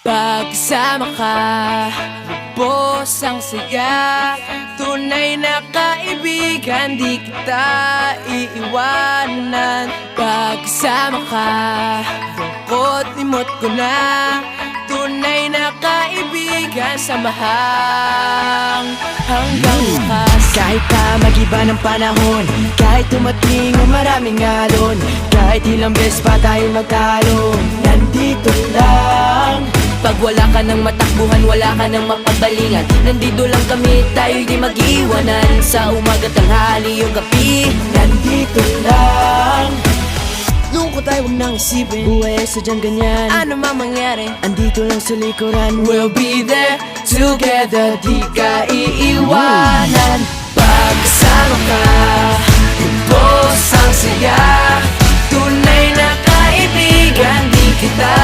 Pagkasama ka, lubos ang saya. Tunay na kaibigan, di kita iiwanan. Pagkasama ka, lungkot limot ko na. Tunay na kaibigan, samahang hanggang wakas. Kahit pa mag-iba ng panahon, kahit tumating ang maraming alon, kahit ilang beses pa tayo magtalo, nandito lang. Pag wala ka ng matakbuhan, wala ka ng mapagbalingan, nandito lang kami, tayo'y di mag-iwanan. Sa umaga, tanghali, o gabi, Nandito lang. lungkot ay huwag nang isipin. Buhay ay sadyang ganyan, Ano mang mangyari, andito lang sa likuran. we'll be there together, di ka iiwanan. Pagkasama ka, lubos ang saya. Tunay na kaibigan, di kita